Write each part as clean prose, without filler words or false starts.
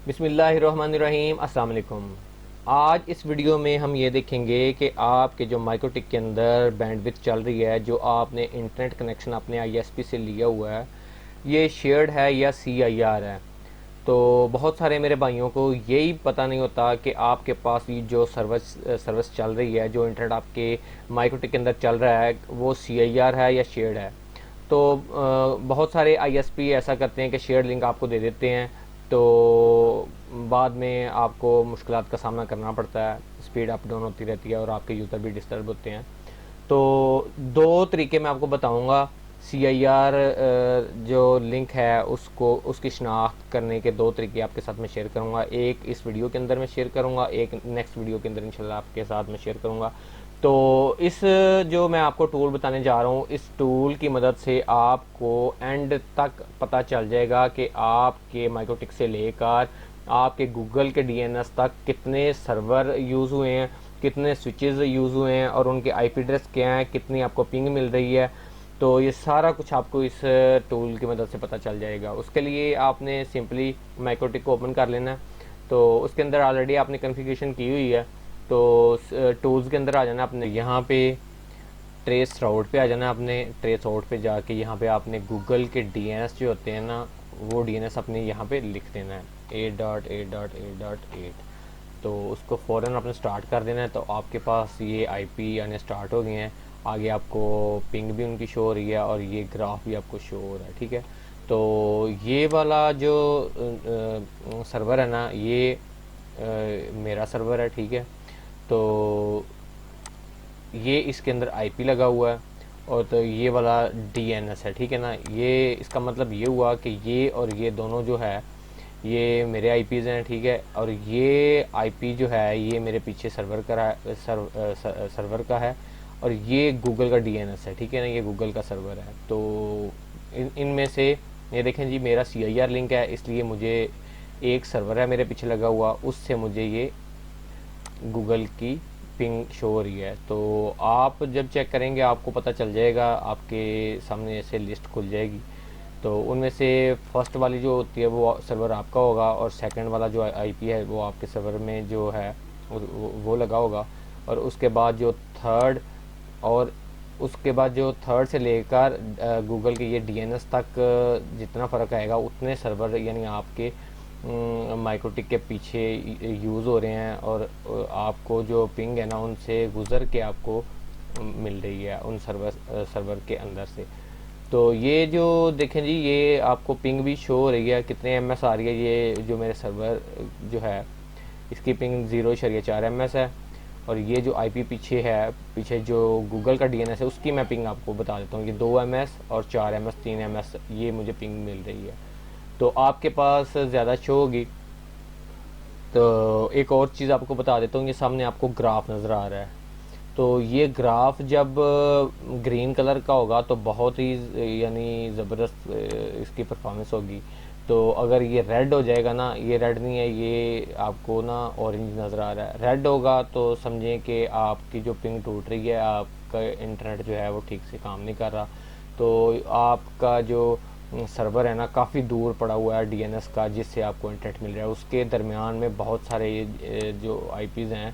बिस्मिल्लाहिर्रहमानिर्रहीम, अस्सलाम वालेकुम। आज इस वीडियो में हम ये देखेंगे कि आपके जो माइक्रोटिक के अंदर बैंडविड्थ चल रही है, जो आपने इंटरनेट कनेक्शन अपने आईएसपी से लिया हुआ है, ये शेयर्ड है या सीआईआर है। तो बहुत सारे मेरे भाइयों को यही पता नहीं होता कि आपके पास ये जो सर्विस चल रही है, जो इंटरनेट आपके माइक्रोटिक के अंदर चल रहा है, वो सीआईआर है या शेयर्ड है। तो बहुत सारे आईएसपी ऐसा करते हैं कि शेयर लिंक आपको दे देते हैं, तो बाद में आपको मुश्किलात का सामना करना पड़ता है, स्पीड अप डाउन होती रहती है और आपके यूज़र भी डिस्टर्ब होते हैं। तो दो तरीके मैं आपको बताऊंगा। सीआईआर जो लिंक है उसको उसकी शनाख्त करने के दो तरीके आपके साथ मैं शेयर करूंगा। एक इस वीडियो के अंदर मैं शेयर करूंगा, एक नेक्स्ट वीडियो के अंदर इंशाल्लाह आपके साथ मैं शेयर करूंगा। तो इस जो मैं आपको टूल बताने जा रहा हूँ, इस टूल की मदद से आपको एंड तक पता चल जाएगा कि आपके माइक्रोटिक से लेकर आपके गूगल के डीएनएस तक कितने सर्वर यूज़ हुए हैं, कितने स्विचेस यूज़ हुए हैं और उनके आईपी एड्रेस क्या है, कितनी आपको पिंग मिल रही है। तो ये सारा कुछ आपको इस टूल की मदद से पता चल जाएगा। उसके लिए आपने सिंपली माइक्रोटिक को ओपन कर लेना है। तो उसके अंदर ऑलरेडी आपने कॉन्फ़िगरेशन की हुई है। तो टूल्स के अंदर आ जाना आपने, यहाँ पे ट्रेस राउट पे आ जाना आपने। ट्रेस राउट पे जाके यहाँ पे आपने गूगल के डीएनएस जो होते हैं ना, वो डीएनएस अपने यहाँ पे लिख देना है 8.8.8.8। तो उसको फ़ौरन आपने स्टार्ट कर देना है। तो आपके पास ये आईपी आने स्टार्ट हो गए हैं। आगे आपको पिंग भी उनकी शो हो रही है और ये ग्राफ भी आपको शो हो रहा है, ठीक है। तो ये वाला जो सर्वर है ना, ये मेरा सर्वर है, ठीक है। तो ये इसके अंदर आईपी लगा हुआ है और तो ये वाला डीएनएस है, ठीक है ना। ये इसका मतलब ये हुआ कि ये और ये दोनों जो है, ये मेरे आईपीज़ हैं, ठीक है। और ये आईपी जो है ये मेरे पीछे सर्वर का है और ये गूगल का डीएनएस है, ठीक है ना। ये गूगल का सर्वर है। तो इनमें से ये देखें जी, मेरा सीआईआर लिंक है, इसलिए मुझे एक सर्वर है मेरे पीछे लगा हुआ, उससे मुझे ये गूगल की पिंग शो हो रही है। तो आप जब चेक करेंगे आपको पता चल जाएगा, आपके सामने ऐसे लिस्ट खुल जाएगी। तो उनमें से फर्स्ट वाली जो होती है वो सर्वर आपका होगा और सेकंड वाला जो आईपी है वो आपके सर्वर में जो है वो लगा होगा। और उसके बाद जो थर्ड और उसके बाद जो थर्ड से लेकर गूगल के ये डीएनएस तक जितना फ़र्क आएगा, उतने सर्वर यानी आपके माइक्रोटिक के पीछे यूज़ हो रहे हैं और आपको जो पिंग है ना, उनसे गुज़र के आपको मिल रही है उन सर्वर के अंदर से। तो ये जो देखें जी, ये आपको पिंग भी शो हो रही है, कितने एमएस आ रही है। ये जो मेरे सर्वर जो है, इसकी पिंग 0.4 एमएस है। और ये जो आईपी पीछे है, पीछे जो गूगल का डीएनएस है, उसकी मैं पिंग आपको बता देता हूँ कि 2 एमएस और 4 एमएस 3 एमएस ये मुझे पिंग मिल रही है। तो आपके पास ज़्यादा शो होगी। तो एक और चीज़ आपको बता देता हूँ, ये सामने आपको ग्राफ नज़र आ रहा है। तो ये ग्राफ जब ग्रीन कलर का होगा तो बहुत ही यानी ज़बरदस्त इसकी परफॉर्मेंस होगी। तो अगर ये रेड हो जाएगा ना, ये रेड नहीं है, ये आपको ना ऑरेंज नज़र आ रहा है, रेड होगा तो समझें कि आपकी जो पिंग टूट रही है, आपका इंटरनेट जो है वो ठीक से काम नहीं कर रहा। तो आपका जो सर्वर है ना, काफ़ी दूर पड़ा हुआ है डीएनएस का जिससे आपको इंटरनेट मिल रहा है। उसके दरमियान में बहुत सारे जो आईपीज़ हैं,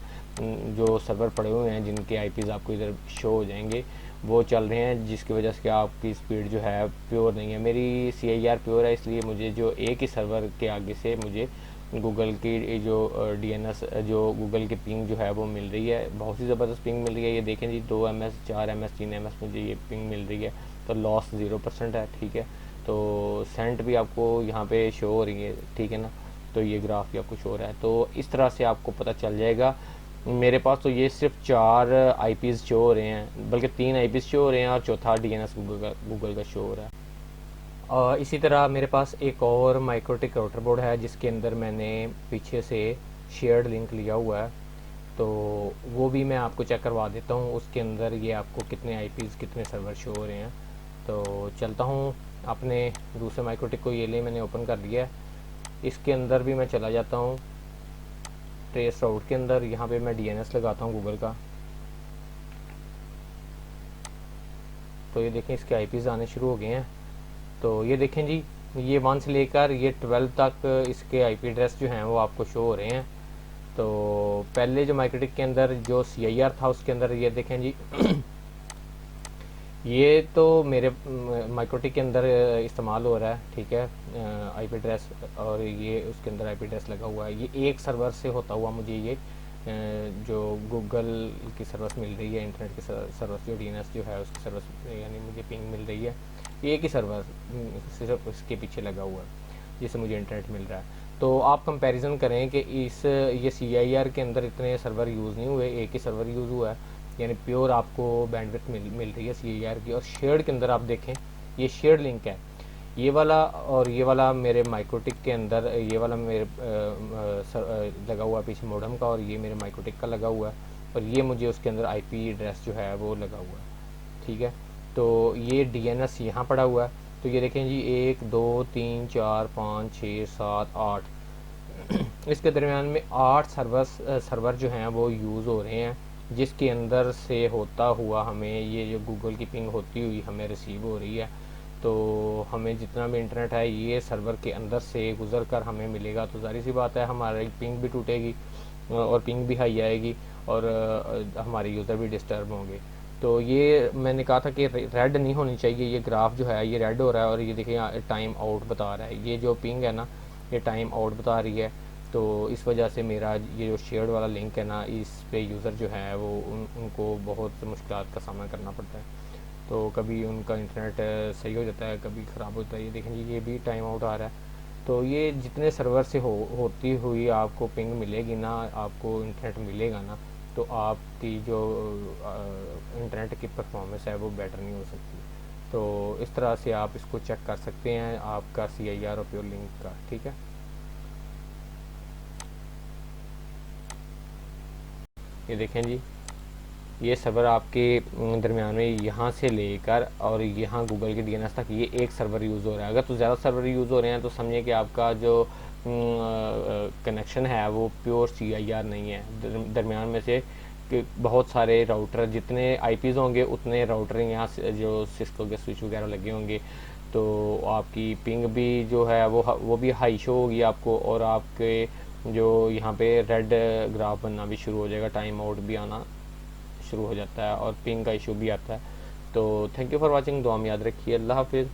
जो सर्वर पड़े हुए हैं, जिनके आईपीज़ आपको इधर शो हो जाएंगे, वो चल रहे हैं, जिसकी वजह से आपकी स्पीड जो है प्योर नहीं है। मेरी सीआईआर प्योर है, इसलिए मुझे जो एक ही सर्वर के आगे से मुझे गूगल की जो डीएनएस जो गूगल की पिंग जो है वो मिल रही है, बहुत ही ज़बरदस्त पिंग मिल रही है। ये देखें जी, 2 एमएस 4 एमएस 3 एमएस मुझे ये पिंग मिल रही है। तो लॉस 0% है, ठीक है। तो सेंट भी आपको यहाँ पे शो हो रही है, ठीक है ना। तो ये ग्राफ भी आपको शो हो रहा है। तो इस तरह से आपको पता चल जाएगा। मेरे पास तो ये सिर्फ 4 आईपीज़ शो हो रहे हैं, बल्कि 3 आईपीज़ शो हो रहे हैं और चौथा डीएनएस गूगल का शो हो रहा है। और इसी तरह मेरे पास एक और माइक्रोटिक राउटर बोर्ड है, जिसके अंदर मैंने पीछे से शेयर्ड लिंक लिया हुआ है। तो वो भी मैं आपको चेक करवा देता हूँ। उसके अंदर ये आपको कितने आईपीज़ कितने सर्वर शो हो रहे हैं। तो चलता हूँ अपने दूसरे माइक्रोटिक को, ये ले मैंने ओपन कर लिया है। इसके अंदर भी मैं चला जाता हूँ ट्रेस राउट के अंदर। यहाँ पे मैं डीएनएस लगाता हूँ गूगल का। तो ये देखें, इसके आईपीज़ आने शुरू हो गए हैं। तो ये देखें जी, ये 1 से लेकर ये 12 तक इसके आईपी एड्रेस जो हैं वो आपको शो हो रहे हैं। तो पहले जो माइक्रोटिक के अंदर जो CIR था उसके अंदर ये देखें जी ये तो मेरे माइक्रोटिक के अंदर इस्तेमाल हो रहा है, ठीक है, आईपी एड्रेस, और ये उसके अंदर आईपी एड्रेस लगा हुआ है। ये एक सर्वर से होता हुआ मुझे ये जो गूगल की सर्विस मिल रही है, इंटरनेट की सर्विस जो DNS जो है उसकी सर्विस, यानी मुझे पिंग मिल रही है, एक ही सर्वर सिर्फ इसके पीछे लगा हुआ है जिससे मुझे इंटरनेट मिल रहा है। तो आप कंपैरिजन करें कि इस ये CIR के अंदर इतने सर्वर यूज़ नहीं हुए, एक ही सर्वर यूज़ हुआ है, यानी प्योर आपको बैंडविड्थ मिल रही है CIR की। और शेयर्ड के अंदर आप देखें, ये शेयर्ड लिंक है, ये वाला और ये वाला मेरे माइक्रोटिक के अंदर, ये वाला मेरे लगा हुआ है पीछे मॉडेम का, और ये मेरे माइक्रोटिक का लगा हुआ है, और ये मुझे उसके अंदर आईपी एड्रेस जो है वो लगा हुआ है, ठीक है। तो ये DNS यहाँ पड़ा हुआ है। तो ये देखें जी 1 2 3 4 5 6 7 8 इसके दरमियान में 8 सर्वर जो हैं वो यूज़ हो रहे हैं, जिसके अंदर से होता हुआ हमें ये जो गूगल की पिंग होती हुई हमें रिसीव हो रही है। तो हमें जितना भी इंटरनेट है ये सर्वर के अंदर से गुजर कर हमें मिलेगा, तो ज़ाहिर सी बात है हमारी पिंग भी टूटेगी और पिंग भी हाई आएगी, और हमारे यूज़र भी डिस्टर्ब होंगे। तो ये मैंने कहा था कि रेड नहीं होनी चाहिए, ये ग्राफ जो है ये रेड हो रहा है, और ये देखिए टाइम आउट बता रहा है, ये जो पिंग है ना ये टाइम आउट बता रही है। तो इस वजह से मेरा ये जो शेयर्ड वाला लिंक है ना, इस पे यूज़र जो है वो उनको बहुत मुश्किल का सामना करना पड़ता है। तो कभी उनका इंटरनेट सही हो जाता है, कभी ख़राब होता है। ये देखें जी ये भी टाइम आउट आ रहा है। तो ये जितने सर्वर से होती हुई आपको पिंग मिलेगी ना, आपको इंटरनेट मिलेगा ना, तो आपकी जो इंटरनेट की परफॉर्मेंस है वो बेटर नहीं हो सकती। तो इस तरह से आप इसको चेक कर सकते हैं आपका CIR और प्योर लिंक का, ठीक है। ये देखें जी ये सर्वर आपके दरमियान में यहाँ से लेकर और यहाँ गूगल के DNS तक ये एक सर्वर यूज़ हो रहा है। अगर तो ज़्यादा सर्वर यूज़ हो रहे हैं तो समझिए कि आपका जो कनेक्शन है वो प्योर CIR नहीं है। दरमियान में से कि बहुत सारे राउटर, जितने IPs होंगे उतने राउटर यहाँ से जो सिस्को के स्विच वगैरह लगे होंगे, तो आपकी पिंग भी जो है वो भी हाई शो होगी आपको, और आपके जो यहाँ पे रेड ग्राफ बनना भी शुरू हो जाएगा, टाइम आउट भी आना शुरू हो जाता है, और पिंग का इशू भी आता है। तो थैंक यू फॉर वाचिंग, दुआ में याद रखिए। अल्लाह हाफिज़।